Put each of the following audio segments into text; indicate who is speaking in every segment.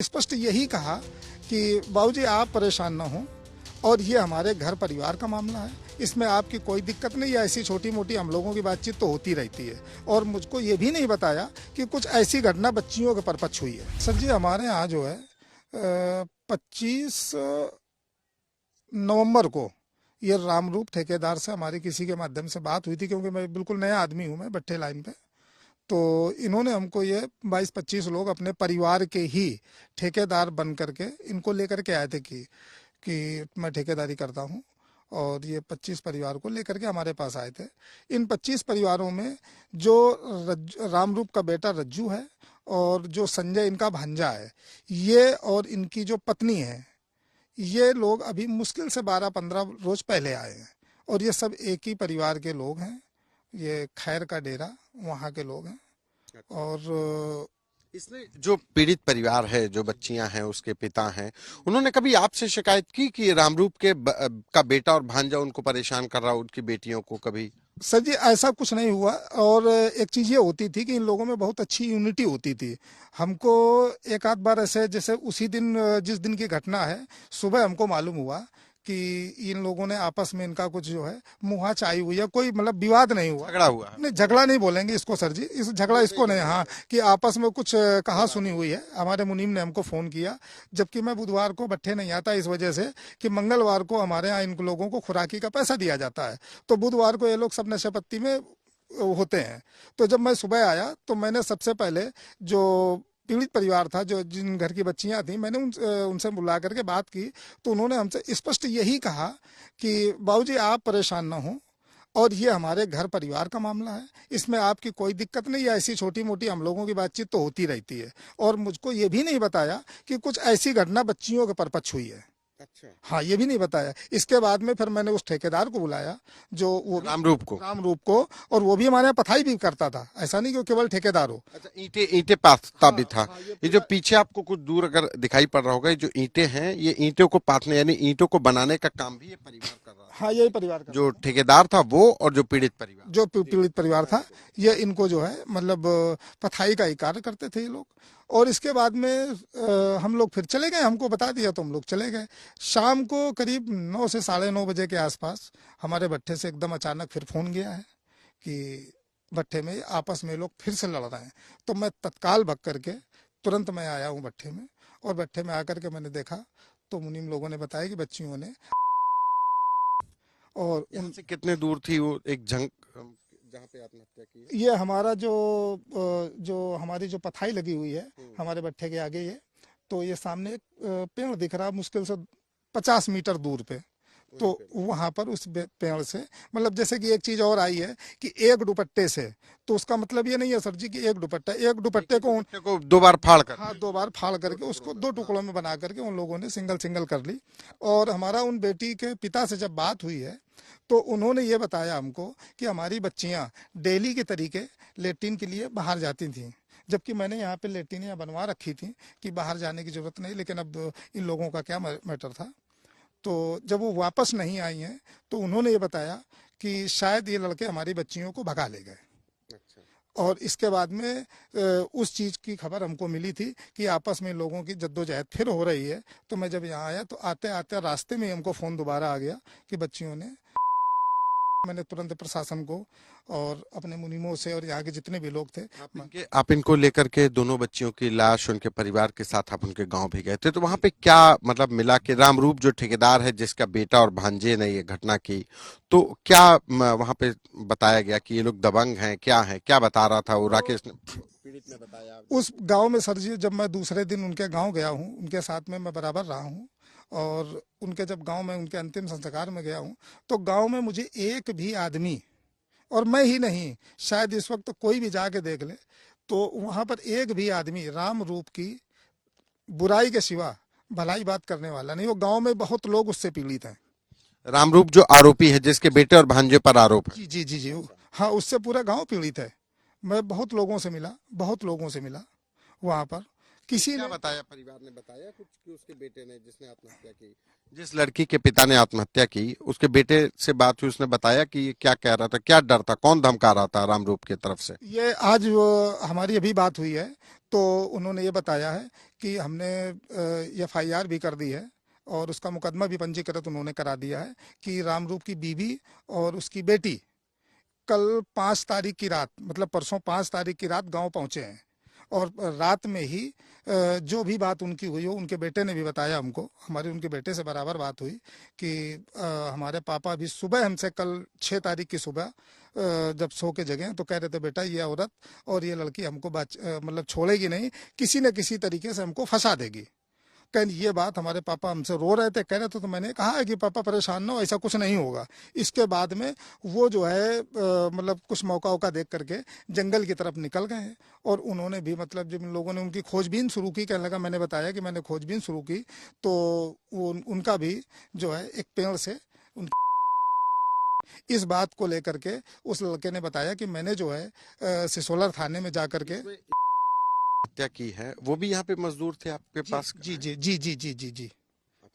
Speaker 1: स्पष्ट यही कहा कि बाबूजी आप परेशान ना हो और ये हमारे घर परिवार का मामला है, इसमें आपकी कोई दिक्कत नहीं है। ऐसी छोटी मोटी हम लोगों की बातचीत तो होती रहती है और मुझको ये भी नहीं बताया कि कुछ ऐसी घटना बच्चियों के परपक्ष हुई है। सर जी हमारे यहाँ जो है 25 नवंबर को ये रामरूप ठेकेदार से हमारी किसी के माध्यम से बात हुई थी, क्योंकि मैं बिल्कुल नया आदमी हूँ, मैं भट्टे लाइन पे। तो इन्होंने हमको ये 22-25 लोग अपने परिवार के ही ठेकेदार बन करके इनको लेकर के आए थे कि मैं ठेकेदारी करता हूँ, और ये 25 परिवार को लेकर के हमारे पास आए थे। इन 25 परिवारों में जो रामरूप का बेटा रज्जू है और जो संजय इनका भांजा है, ये और इनकी जो पत्नी है, ये लोग अभी मुश्किल से 12-15 रोज पहले आए हैं और ये सब एक ही परिवार के लोग हैं। ये खैर का डेरा वहाँ के लोग हैं। और
Speaker 2: इसमें जो पीड़ित परिवार है, जो बच्चियां हैं, उसके पिता हैं, उन्होंने कभी आपसे शिकायत की कि रामरूप का बेटा और भांजा उनको परेशान कर रहा, उनकी बेटियों को? कभी
Speaker 1: सर जी ऐसा कुछ नहीं हुआ। और एक चीज़ ये होती थी कि इन लोगों में बहुत अच्छी यूनिटी होती थी। हमको एक आध बार ऐसे, जैसे उसी दिन जिस दिन की घटना है, सुबह हमको मालूम हुआ कि इन लोगों ने आपस में इनका कुछ जो है मुहा चाई हुई है। कोई मतलब विवाद नहीं हुआ,
Speaker 2: झगड़ा हुआ?
Speaker 1: नहीं झगड़ा नहीं बोलेंगे इसको सर जी, इस झगड़ा इसको नहीं, हाँ, कि आपस में कुछ कहा सुनी हुई है। हमारे मुनीम ने हमको फोन किया, जबकि मैं बुधवार को भट्टे नहीं आता इस वजह से कि मंगलवार को हमारे यहाँ इन लोगों को खुराकी का पैसा दिया जाता है, तो बुधवार को ये लोग सब नशेपत्ती में होते हैं। तो जब मैं सुबह आया तो मैंने सबसे पहले जो पीड़ित परिवार था, जो जिन घर की बच्चियां थी, मैंने उनसे बुला करके बात की। तो उन्होंने हमसे स्पष्ट यही कहा कि बाबूजी आप परेशान ना हो और ये हमारे घर परिवार का मामला है, इसमें आपकी कोई दिक्कत नहीं है। ऐसी छोटी मोटी हम लोगों की बातचीत तो होती रहती है। और मुझको ये भी नहीं बताया कि कुछ ऐसी घटना बच्चियों के परपक्ष हुई है।
Speaker 2: अच्छा।
Speaker 1: हाँ, ये भी नहीं बताया। इसके बाद में फिर मैंने उस ठेकेदार को बुलाया, जो वो रामरूप को, और वो भी हमारे यहाँ पथाई भी करता था, ऐसा नहीं कि केवल ठेकेदार हो।
Speaker 2: अच्छा, ईंटे पाथता
Speaker 1: हाँ,
Speaker 2: भी था।
Speaker 1: हाँ,
Speaker 2: ये जो पीछे आपको कुछ दूर अगर दिखाई पड़ रहा होगा, ये जो ईंटें हैं, ये ईंटों को पाथने यानी ईंटों को बनाने का काम भी ये परिवार कर रहा है।
Speaker 1: हाँ, यही परिवार का,
Speaker 2: जो ठेकेदार था वो और जो पीड़ित परिवार,
Speaker 1: जो पीड़ित परिवार था, ये इनको जो है मतलब पथाई का ही कार्य करते थे ये लोग। और इसके बाद में हम लोग फिर चले गए, हमको बता दिया तो हम लोग चले गए। शाम को करीब 9 से 9:30 बजे के आसपास हमारे भट्टे से एकदम अचानक फिर फोन गया है कि भट्टे में आपस में लोग फिर से लड़ रहे हैं। तो मैं तत्काल भग करके तुरंत मैं आया हूँ भट्टे में, और भट्टे में आकर के मैंने देखा तो मुनीम लोगों ने बताया कि बच्चियों ने, और
Speaker 2: उनसे कितने दूर थी वो एक जंग जहाँ पे आत्महत्या की?
Speaker 1: ये हमारा जो हमारी जो पथाई लगी हुई है हमारे भट्टे के आगे, ये तो ये सामने एक पेड़ दिख रहा मुश्किल से 50 मीटर दूर पे। तो वहां पर उस पेड़ से, मतलब जैसे कि एक चीज और आई है कि एक दुपट्टे से, तो उसका मतलब ये नहीं है सर जी कि एक दुपट्टे को
Speaker 2: 2 बार फाड़ कर,
Speaker 1: हाँ 2 बार फाड़ करके उसको 2 टुकड़ों में बना करके उन लोगों ने सिंगल कर ली। और हमारा उन बेटी के पिता से जब बात हुई है तो उन्होंने ये बताया हमको कि हमारी बच्चियां डेली के तरीके लेट्रिन के लिए बाहर जाती थीं, जबकि मैंने यहाँ पे लेट्रिन बनवा रखी थी कि बाहर जाने की जरूरत नहीं। लेकिन अब इन लोगों का क्या मैटर था। तो जब वो वापस नहीं आई हैं तो उन्होंने ये बताया कि शायद ये लड़के हमारी बच्चियों को भगा ले गए। और इसके बाद में उस चीज की खबर हमको मिली थी कि आपस में लोगों की जद्दोजहद फिर हो रही है। तो मैं जब यहाँ आया तो आते आते रास्ते में हमको फोन दोबारा आ गया कि बच्चियों ने, मैंने तुरंत प्रशासन को और अपने मुनीमों से और यहाँ के जितने भी लोग थे,
Speaker 2: आप इनको लेकर के दोनों बच्चियों की लाश उनके परिवार के साथ आप उनके गांव भी गए थे। तो वहां पे क्या मतलब मिला कि रामरूप जो ठेकेदार है, जिसका बेटा और भांजे ने ये घटना की, तो क्या वहां पे बताया गया कि ये लोग दबंग हैं, क्या बता रहा था वो राकेश ने, पीड़ित ने बताया?
Speaker 1: उस गांव में सर जी जब मैं दूसरे दिन उनके गांव गया हूँ, उनके साथ में मैं बराबर रहा हूँ, और उनके जब गांव में उनके अंतिम संस्कार में गया हूँ तो गांव में मुझे एक भी आदमी, और मैं ही नहीं, शायद इस वक्त कोई भी जाके देख ले, तो वहां पर एक भी आदमी राम रूप की बुराई के सिवा भलाई बात करने वाला नहीं। वो गांव में बहुत लोग उससे पीड़ित हैं।
Speaker 2: रामरूप जो आरोपी है, जिसके बेटे और भांजे पर आरोप है?
Speaker 1: जी, हाँ, उससे पूरा गांव पीड़ित है। मैं बहुत लोगों से मिला वहां पर। किसी
Speaker 2: क्या
Speaker 1: ने
Speaker 2: बताया, परिवार ने बताया कुछ कि उसके बेटे ने, जिसने आत्महत्या की, जिस लड़की के पिता ने आत्महत्या की, उसके बेटे से बात हुई, उसने बताया कि ये क्या कह रहा था, क्या डर था, कौन धमका रहा था रामरूप की तरफ से?
Speaker 1: ये आज हमारी अभी बात हुई है तो उन्होंने ये बताया है कि हमने FIR भी कर दी है और उसका मुकदमा भी पंजीकृत उन्होंने करा दिया है कि रामरूप की बीवी और उसकी बेटी कल 5 तारीख की रात, मतलब परसों 5 तारीख की रात गांव पहुंचे हैं। और रात में ही जो भी बात उनकी हुई हो, उनके बेटे ने भी बताया हमको, हमारी उनके बेटे से बराबर बात हुई कि हमारे पापा भी सुबह हमसे कल 6 तारीख की सुबह जब सो के जगे तो कह रहे थे बेटा ये औरत और ये लड़की हमको मतलब छोड़ेगी नहीं, किसी न किसी तरीके से हमको फंसा देगी। कहीं ये बात हमारे पापा हमसे रो रहे थे, कह रहे थे, तो मैंने कहा है कि पापा परेशान ना हो, ऐसा कुछ नहीं होगा। इसके बाद में वो जो है मतलब कुछ मौका वौका देख करके जंगल की तरफ निकल गए हैं। और उन्होंने भी मतलब जब इन लोगों ने उनकी खोजबीन शुरू की, कहने लगा, मैंने बताया कि मैंने खोजबीन शुरू की तो वो उनका भी जो है एक पेड़ से उन इस बात को लेकर के उस लड़के ने बताया कि मैंने जो है सिसोलर थाने में जा करके
Speaker 2: हत्या की है, वो भी यहाँ पे मजदूर थे आपके पास?
Speaker 1: जी जी जी जी जी जी जी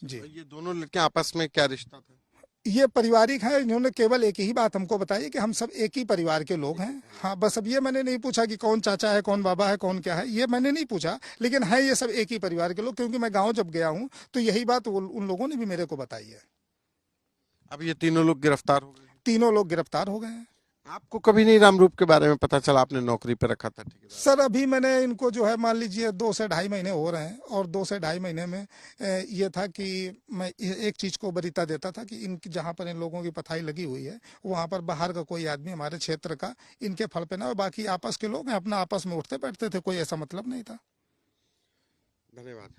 Speaker 1: जी।
Speaker 2: तो ये दोनों लड़के आपस में क्या रिश्ता था?
Speaker 1: ये पारिवारिक है। इन्होंने केवल एक ही बात हमको बताई कि हम सब एक ही परिवार के लोग हैं। हाँ, बस अब ये मैंने नहीं पूछा कि कौन चाचा है, कौन बाबा है, कौन क्या है, ये मैंने नहीं पूछा, लेकिन है ये सब एक ही परिवार के लोग, क्योंकि मैं गांव जब गया हूँ तो यही बात उन लोगों ने भी मेरे को बताई है।
Speaker 2: अब ये तीनों लोग गिरफ्तार हो गए?
Speaker 1: तीनों लोग गिरफ्तार हो गए हैं।
Speaker 2: आपको कभी नहीं रामरूप के बारे में पता चला? आपने नौकरी पे रखा था ठेकेदार?
Speaker 1: सर अभी मैंने इनको जो है मान लीजिए 2 से ढाई महीने हो रहे हैं, और 2 से ढाई महीने में ये था कि मैं एक चीज को वरीयता देता था कि इन जहाँ पर इन लोगों की पथाई लगी हुई है वहाँ पर बाहर का कोई आदमी हमारे क्षेत्र का इनके फल पे ना हो। बाकी आपस के लोग हैं, अपना आपस में उठते बैठते थे, कोई ऐसा मतलब नहीं था।
Speaker 2: धन्यवाद।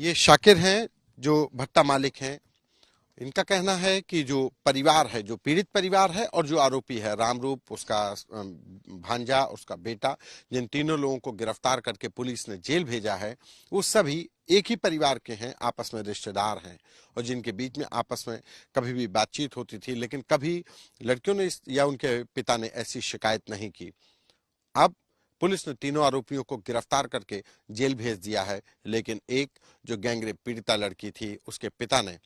Speaker 2: ये शाकिर हैं जो भट्टा मालिक हैं। इनका कहना है कि जो परिवार है, जो पीड़ित परिवार है और जो आरोपी है रामरूप, उसका भांजा, उसका बेटा, जिन तीनों लोगों को गिरफ्तार करके पुलिस ने जेल भेजा है, वो सभी एक ही परिवार के हैं, आपस में रिश्तेदार हैं, और जिनके बीच में आपस में कभी भी बातचीत होती थी, लेकिन कभी लड़कियों ने या उनके पिता ने ऐसी शिकायत नहीं की। अब पुलिस ने तीनों आरोपियों को गिरफ्तार करके जेल भेज दिया है, लेकिन एक जो गैंगरेप पीड़िता लड़की थी, उसके पिता ने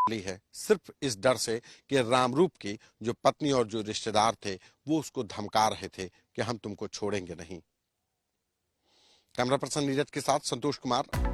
Speaker 2: ली है सिर्फ इस डर से कि रामरूप की जो पत्नी और जो रिश्तेदार थे वो उसको धमका रहे थे कि हम तुमको छोड़ेंगे नहीं। कैमरा पर्सन नीरज के साथ संतोष कुमार।